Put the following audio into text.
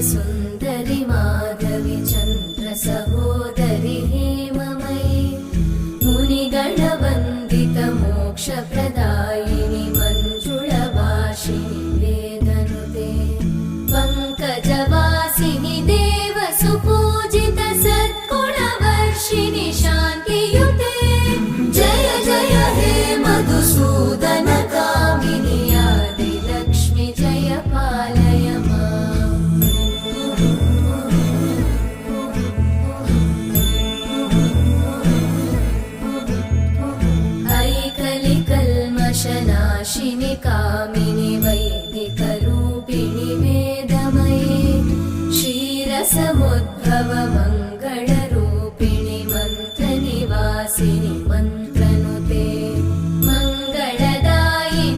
सुन्दरि माधवि चन्द्र सहोदरि हेममयि मुनिगणवन्दित मोक्षप्रदायिनि मञ्जुळभाषिणि वेदनुते पङ्कजवासिनि देवसुपूजित सद्गुणवर्षिणि शान्तियुते जय जय हे मधुसूदन कामिनि आदिलक्ष्मि जय पालय माम्। ऐकलिकल्मषनाशिनि कामिनि वैदिक